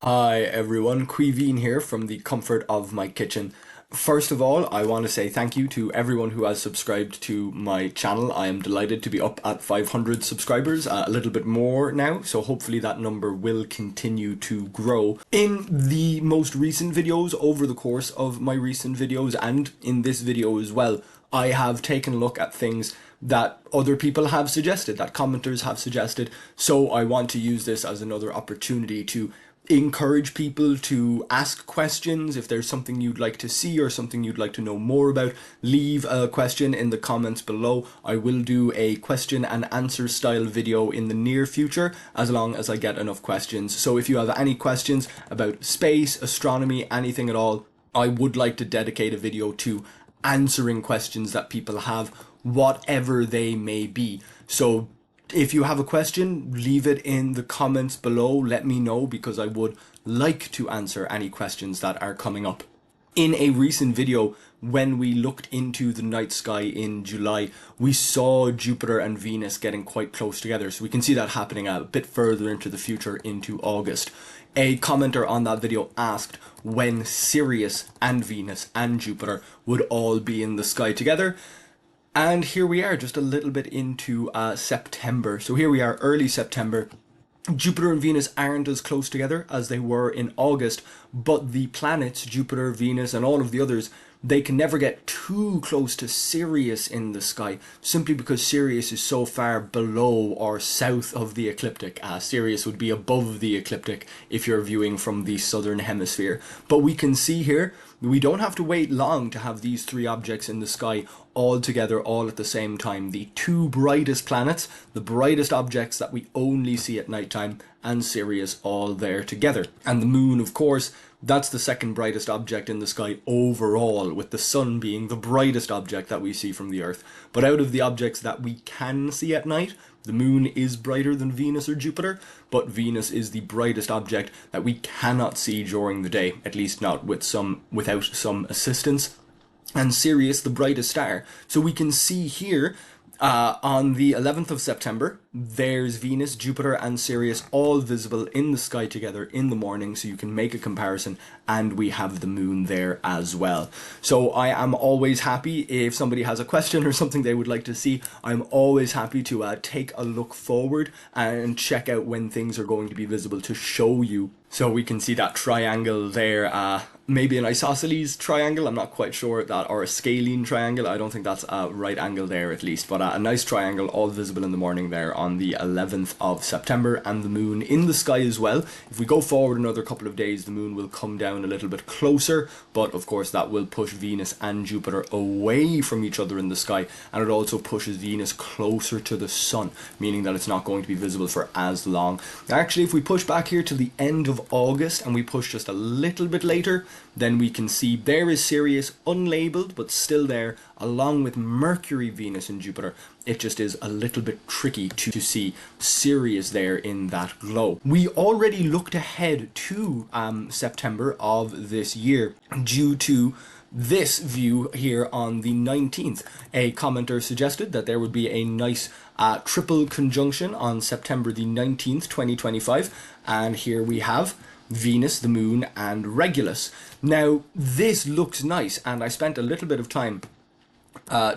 Hi everyone, Queeveen here from the comfort of my kitchen. First of all, I want to say thank you to everyone who has subscribed to my channel. I am delighted to be up at 500 subscribers, a little bit more now, so hopefully that number will continue to grow. In the most recent videos, over the course of my recent videos, and in this video as well, I have taken a look at things that other people have suggested, that commenters have suggested, so I want to use this as another opportunity to encourage people to ask questions. If there's something you'd like to see or something you'd like to know more about, leave a question in the comments below. I will do a question and answer style video in the near future as long as I get enough questions. So if you have any questions about space, astronomy, anything at all, I would like to dedicate a video to answering questions that people have, whatever they may be. So if you have a question, leave it in the comments below. Let me know, because I would like to answer any questions that are coming up. In a recent video, when we looked into the night sky in July, we saw Jupiter and Venus getting quite close together. So we can see that happening a bit further into the future, into August. A commenter on that video asked when Sirius and Venus and Jupiter would all be in the sky together. And here we are, just a little bit into September. So here we are, early September. Jupiter and Venus aren't as close together as they were in August, but the planets, Jupiter, Venus, and all of the others, they can never get too close to Sirius in the sky, simply because Sirius is so far below or south of the ecliptic. Sirius would be above the ecliptic if you're viewing from the southern hemisphere. But we can see here, we don't have to wait long to have these three objects in the sky all together, all at the same time. The two brightest planets, the brightest objects that we only see at nighttime, and Sirius all there together. And the moon, of course, that's the second brightest object in the sky overall, with the sun being the brightest object that we see from the Earth. But out of the objects that we can see at night, the moon is brighter than Venus or Jupiter, but Venus is the brightest object that we cannot see during the day, at least not without some assistance. And Sirius, the brightest star. So we can see here, on the 11th of September, there's Venus, Jupiter, and Sirius all visible in the sky together in the morning, so you can make a comparison, and we have the moon there as well. So I am always happy if somebody has a question or something they would like to see. I'm always happy to take a look forward and check out when things are going to be visible to show you. So we can see that triangle there, maybe an isosceles triangle, I'm not quite sure, that, or a scalene triangle. I don't think that's a right angle there at least, but a nice triangle all visible in the morning there on the 11th of September, and the moon in the sky as well. If we go forward another couple of days, the moon will come down a little bit closer, but of course that will push Venus and Jupiter away from each other in the sky, and it also pushes Venus closer to the sun, meaning that it's not going to be visible for as long. Actually, if we push back here to the end of August and we push just a little bit later, then we can see there is Sirius unlabeled but still there, along with Mercury, Venus, and Jupiter. It just is a little bit tricky to see Sirius there in that glow. We already looked ahead to September of this year due to this view here on the 19th. A commenter suggested that there would be a nice triple conjunction on September the 19th, 2025, and here we have Venus, the moon, and Regulus. Now, this looks nice, and I spent a little bit of time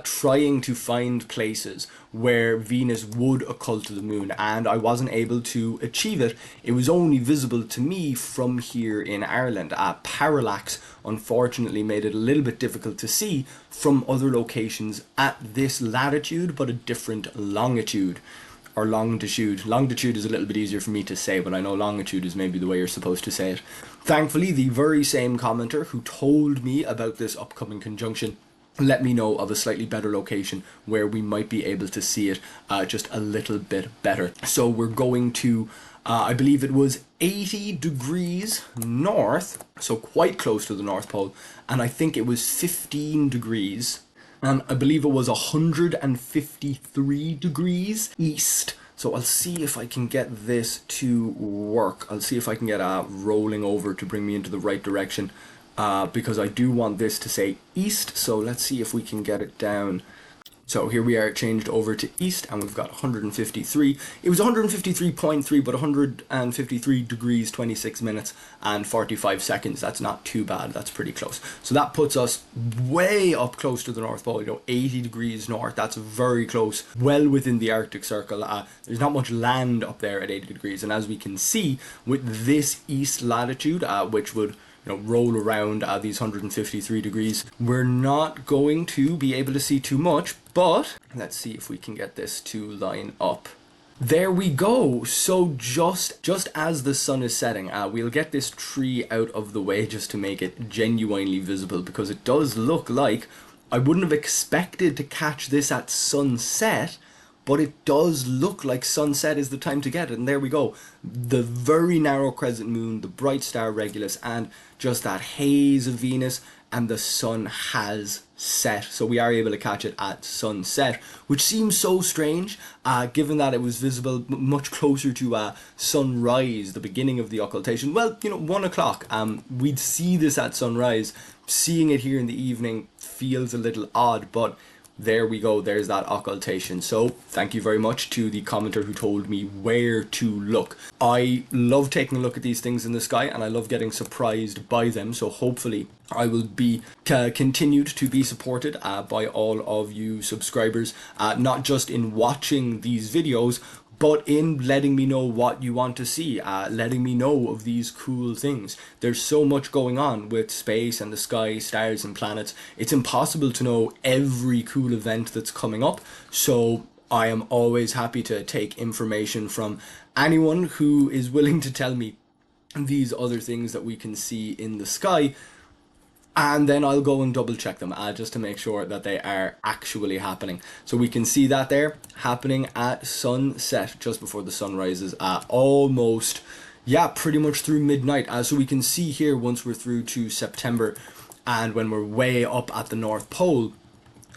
trying to find places where Venus would occult to the moon, and I wasn't able to achieve it. It was only visible to me from here in Ireland. Parallax unfortunately made it a little bit difficult to see from other locations at this latitude, but a different longitude. Or longitude. Longitude is a little bit easier for me to say, but I know longitude is maybe the way you're supposed to say it. Thankfully, the very same commenter who told me about this upcoming conjunction let me know of a slightly better location where we might be able to see it just a little bit better. So we're going to, I believe it was 80 degrees north, so quite close to the North Pole, and I think it was 15 degrees, and I believe it was 153 degrees east. So I'll see if I can get this to work. I'll see if I can get rolling over to bring me into the right direction. Because I do want this to say east, so let's see if we can get it down So here we are changed over to east and we've got 153. It was 153.3, but 153 degrees, 26 minutes and 45 seconds. That's not too bad. That's pretty close. So that puts us way up close to the North Pole, 80 degrees north. That's very close, well within the Arctic Circle. There's not much land up there at 80 degrees. And as we can see with this east latitude, which would roll around these 153 degrees, we're not going to be able to see too much, but let's see if we can get this to line up. There we go. So just as the sun is setting, we'll get this tree out of the way just to make it genuinely visible, because it does look like I wouldn't have expected to catch this at sunset, but it does look like sunset is the time to get it. And there we go. The very narrow crescent moon, the bright star Regulus, and just that haze of Venus, and the sun has set. So we are able to catch it at sunset, which seems so strange, given that it was visible much closer to sunrise, the beginning of the occultation. Well, 1 o'clock. We'd see this at sunrise. Seeing it here in the evening feels a little odd, but there we go, there's that occultation. So thank you very much to the commenter who told me where to look. I love taking a look at these things in the sky, and I love getting surprised by them. So hopefully I will be continued to be supported by all of you subscribers, not just in watching these videos, but in letting me know what you want to see, letting me know of these cool things. There's so much going on with space and the sky, stars and planets. It's impossible to know every cool event that's coming up. So I am always happy to take information from anyone who is willing to tell me these other things that we can see in the sky. And then I'll go and double check them just to make sure that they are actually happening. So we can see that there happening at sunset, just before the sun rises, almost, pretty much through midnight. So we can see here, once we're through to September and when we're way up at the North Pole,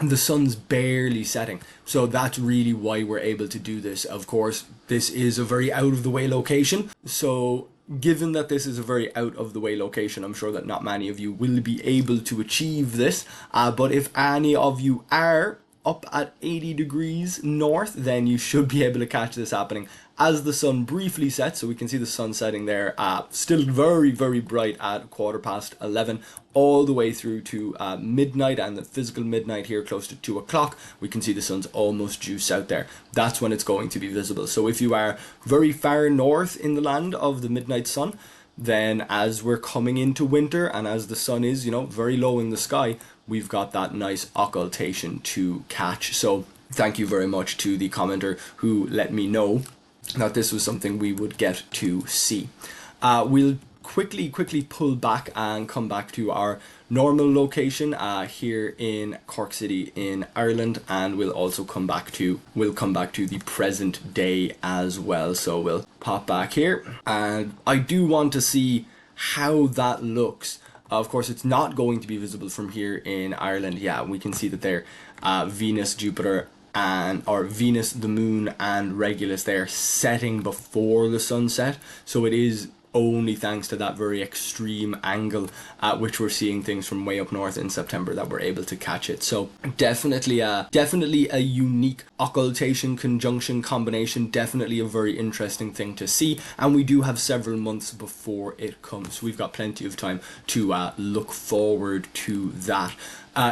the sun's barely setting. So that's really why we're able to do this. Of course, this is a very out of the way location. So given that this is a very out of the way location, I'm sure that not many of you will be able to achieve this. But if any of you are up at 80 degrees north, then you should be able to catch this happening as the sun briefly sets. So we can see the sun setting there, still very, very bright at 11:15, all the way through to midnight, and the physical midnight here close to 2 o'clock. We can see the sun's almost due south there. That's when it's going to be visible. So if you are very far north in the land of the midnight sun, then as we're coming into winter and as the sun is, very low in the sky, we've got that nice occultation to catch. So thank you very much to the commenter who let me know that this was something we would get to see. We'll quickly pull back and come back to our normal location here in Cork City in Ireland, and we'll also come back to the present day as well. So we'll pop back here, and I do want to see how that looks. Of course, it's not going to be visible from here in Ireland. We can see that there, Venus, Jupiter, or Venus, the moon and Regulus, they're setting before the sunset. So it is only thanks to that very extreme angle at which we're seeing things from way up north in September that we're able to catch it. So definitely a unique occultation conjunction combination, definitely a very interesting thing to see, and we do have several months before it comes, so we've got plenty of time to look forward to that.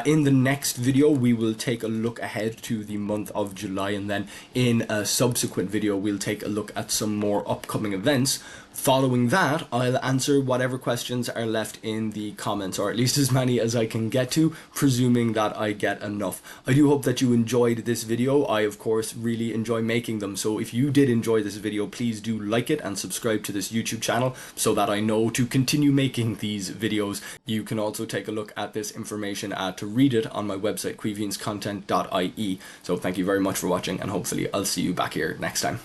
In the next video, we will take a look ahead to the month of July, and then in a subsequent video, we'll take a look at some more upcoming events. Following that, I'll answer whatever questions are left in the comments, or at least as many as I can get to, presuming that I get enough. I do hope that you enjoyed this video. I, of course, really enjoy making them, so if you did enjoy this video, please do like it and subscribe to this YouTube channel so that I know to continue making these videos. You can also take a look at this information to read it on my website, queevinscontent.ie. So thank you very much for watching, and hopefully I'll see you back here next time.